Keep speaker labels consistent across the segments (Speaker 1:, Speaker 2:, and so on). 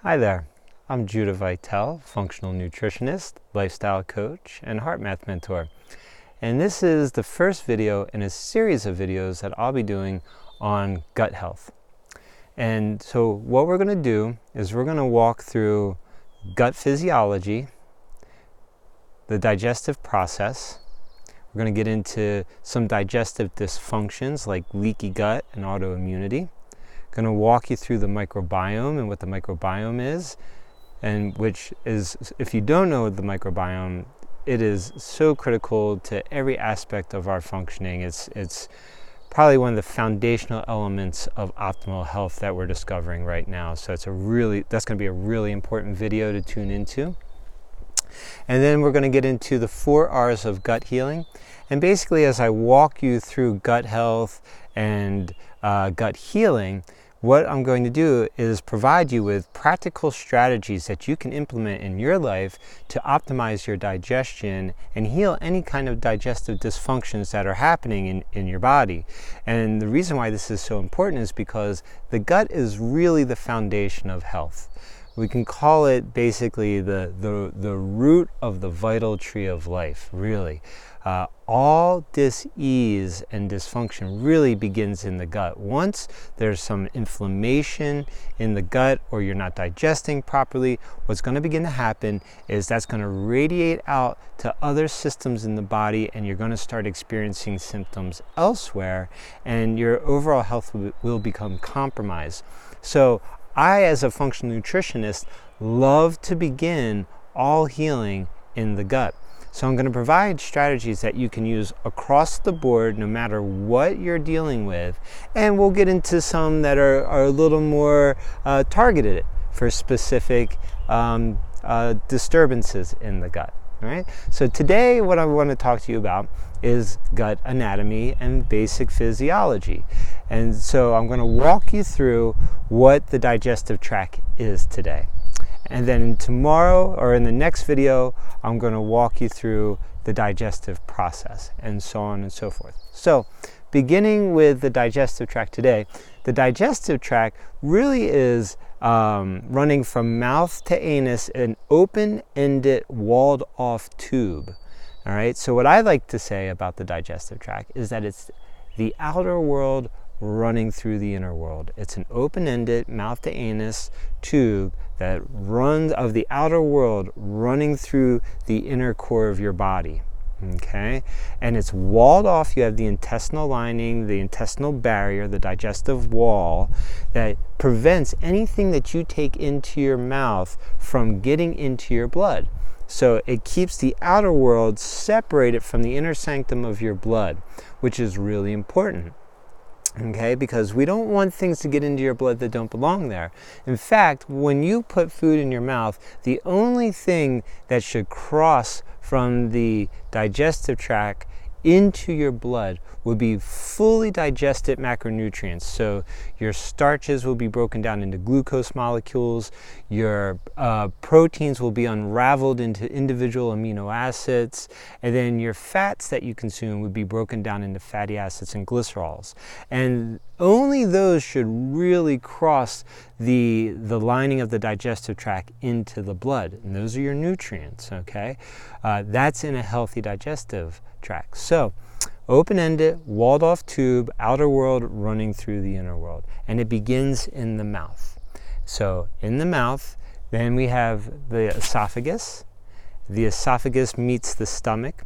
Speaker 1: Hi there, I'm Judah Vitale, functional nutritionist, lifestyle coach, and heart math mentor. And this is the first video in a series of videos that I'll be doing on gut health. And so what we're going to do is we're going to walk through gut physiology, the digestive process. We're going to get into some digestive dysfunctions like leaky gut and autoimmunity. Going to walk you through the microbiome and what the microbiome is, and which is, if you don't know the microbiome, it is so critical to every aspect of our functioning. It's probably one of the foundational elements of optimal health that we're discovering right now. So that's going to be a really important video to tune into. And then we're going to get into the 4 R's of gut healing. And basically, as I walk you through gut health and gut healing, what I'm going to do is provide you with practical strategies that you can implement in your life to optimize your digestion and heal any kind of digestive dysfunctions that are happening in your body. And the reason why this is so important is because the gut is really the foundation of health. We can call it basically the root of the vital tree of life, really. All dis-ease and dysfunction really begins in the gut. Once there's some inflammation in the gut or you're not digesting properly, what's going to begin to happen is that's going to radiate out to other systems in the body, and you're going to start experiencing symptoms elsewhere, and your overall health will become compromised. So I, as a functional nutritionist, love to begin all healing in the gut. So I'm going to provide strategies that you can use across the board no matter what you're dealing with. And we'll get into some that are a little more targeted for specific disturbances in the gut. All right? So today what I want to talk to you about is gut anatomy and basic physiology. And so I'm going to walk you through what the digestive tract is today. And then tomorrow, or in the next video, I'm going to walk you through the digestive process, and so on and so forth. So, beginning with the digestive tract today, the digestive tract really is running from mouth to anus, an open-ended, walled-off tube. All right. So, what I like to say about the digestive tract is that it's the outer world running through the inner world. It's an open-ended, mouth to anus tube that runs of the outer world running through the inner core of your body. Okay? And it's walled off. You have the intestinal lining, the intestinal barrier, the digestive wall that prevents anything that you take into your mouth from getting into your blood. So it keeps the outer world separated from the inner sanctum of your blood, which is really important. Okay, because we don't want things to get into your blood that don't belong there. In fact, when you put food in your mouth, the only thing that should cross from the digestive tract into your blood would be fully digested macronutrients. So your starches will be broken down into glucose molecules, your proteins will be unraveled into individual amino acids, and then your fats that you consume would be broken down into fatty acids and glycerols. And only those should really cross the lining of the digestive tract into the blood. And those are your nutrients, okay? That's in a healthy digestive tract. So, open-ended, walled-off tube, outer world running through the inner world. And it begins in the mouth. So, in the mouth, then we have the esophagus. The esophagus meets the stomach.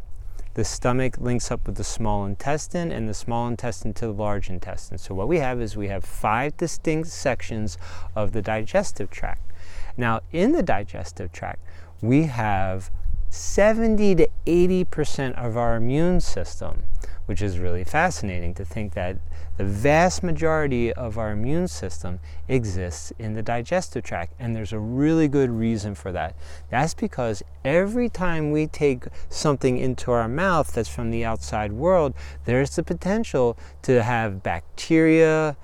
Speaker 1: The stomach links up with the small intestine, and the small intestine to the large intestine. So what we have is we have 5 distinct sections of the digestive tract. Now, in the digestive tract, we have 70 to 80% of our immune system, which is really fascinating to think that the vast majority of our immune system exists in the digestive tract, and there's a really good reason for that. That's because every time we take something into our mouth that's from the outside world, there's the potential to have bacteria,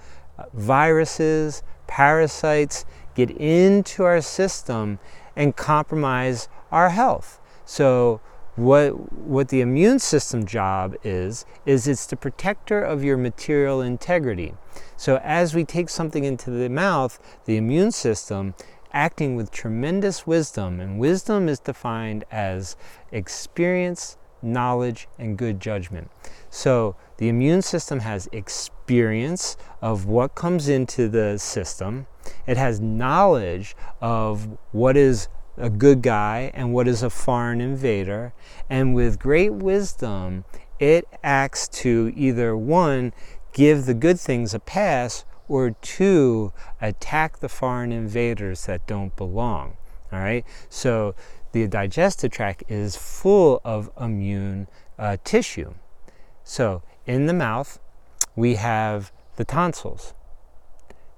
Speaker 1: viruses, parasites get into our system and compromise our health. So what the immune system job is it's the protector of your material integrity. So as we take something into the mouth, the immune system acting with tremendous wisdom, and wisdom is defined as experience, knowledge, and good judgment. So the immune system has experience of what comes into the system. It has knowledge of what is a good guy and what is a foreign invader. And with great wisdom, it acts to either one, give the good things a pass, or two, attack the foreign invaders that don't belong. All right? So the digestive tract is full of immune tissue. So in the mouth, we have the tonsils,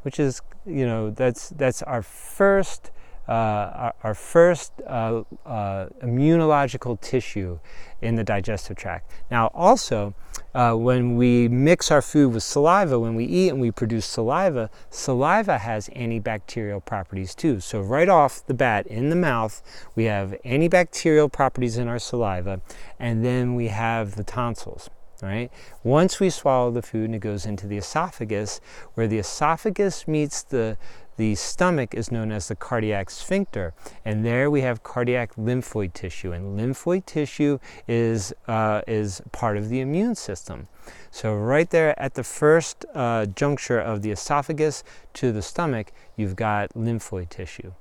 Speaker 1: which is, that's our first immunological tissue in the digestive tract. Now also, when we mix our food with saliva, when we eat and we produce saliva, saliva has antibacterial properties too. So right off the bat in the mouth, we have antibacterial properties in our saliva, and then we have the tonsils. Right? Once we swallow the food and it goes into the esophagus, where the esophagus meets the stomach is known as the cardiac sphincter, and there we have cardiac lymphoid tissue, and lymphoid tissue is part of the immune system. So right there at the first juncture of the esophagus to the stomach, you've got lymphoid tissue.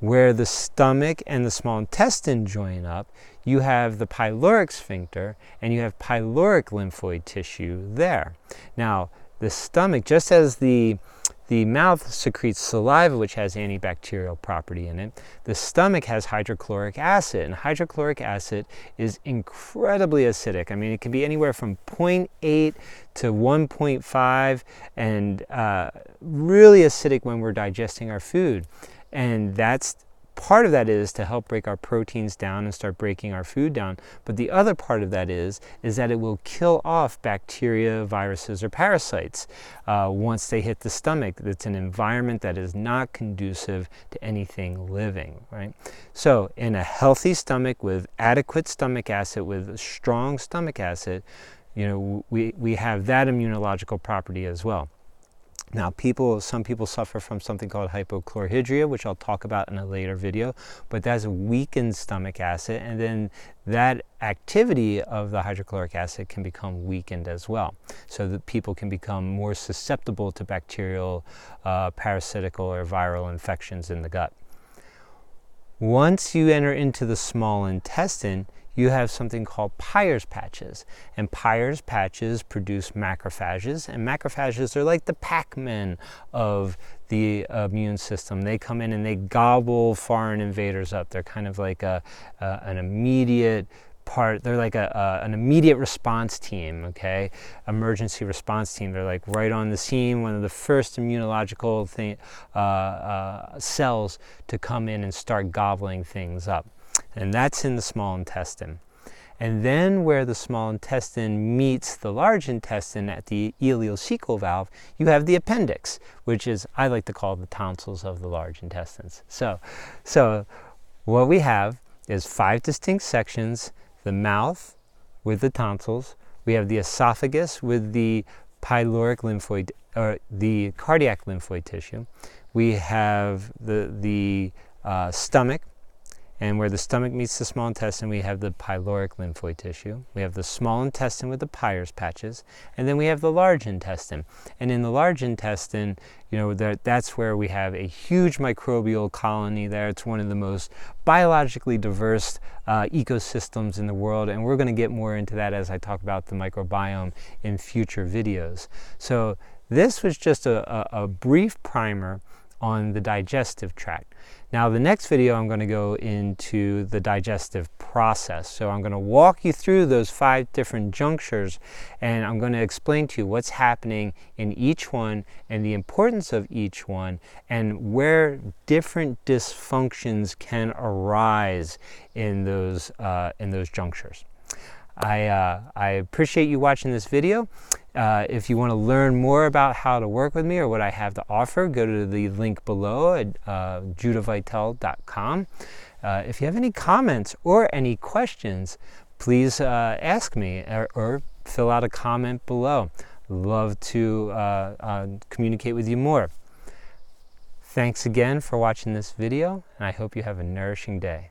Speaker 1: Where the stomach and the small intestine join up, you have the pyloric sphincter, and you have pyloric lymphoid tissue there. Now, the stomach, just as the mouth secretes saliva, which has antibacterial property in it, the stomach has hydrochloric acid, and hydrochloric acid is incredibly acidic. I mean, it can be anywhere from 0.8 to 1.5, and really acidic when we're digesting our food. And that's part of that is to help break our proteins down and start breaking our food down. But the other part of that is that it will kill off bacteria, viruses, or parasites once they hit the stomach. It's an environment that is not conducive to anything living, right? So in a healthy stomach with adequate stomach acid, with strong stomach acid, we have that immunological property as well. Now, some people suffer from something called hypochlorhydria, which I'll talk about in a later video, but that's a weakened stomach acid, and then that activity of the hydrochloric acid can become weakened as well, so that people can become more susceptible to bacterial, parasitical, or viral infections in the gut. Once you enter into the small intestine, you have something called Peyer's patches. And Peyer's patches produce macrophages, and macrophages are like the Pac-Men of the immune system. They come in and they gobble foreign invaders up. They're kind of like an immediate part. They're like an immediate response team, okay? Emergency response team. They're like right on the scene, one of the first immunological cells to come in and start gobbling things up. And that's in the small intestine. And then where the small intestine meets the large intestine at the ileocecal valve, you have the appendix, which is, I like to call the tonsils of the large intestines. So what we have is 5 distinct sections: the mouth with the tonsils, we have the esophagus with the pyloric lymphoid, or the cardiac lymphoid tissue, we have the stomach, and where the stomach meets the small intestine, we have the pyloric lymphoid tissue. We have the small intestine with the Peyer's patches, and then we have the large intestine. And in the large intestine, that's where we have a huge microbial colony there. It's one of the most biologically diverse ecosystems in the world, and we're going to get more into that as I talk about the microbiome in future videos. So this was just a brief primer on the digestive tract. Now, the next video, I'm going to go into the digestive process. So I'm going to walk you through those 5 different junctures, and I'm going to explain to you what's happening in each one and the importance of each one, and where different dysfunctions can arise in those junctures. I appreciate you watching this video. If you want to learn more about how to work with me or what I have to offer, go to the link below at judahveitel.com. If you have any comments or any questions, please ask me or fill out a comment below. Love to communicate with you more. Thanks again for watching this video, and I hope you have a nourishing day.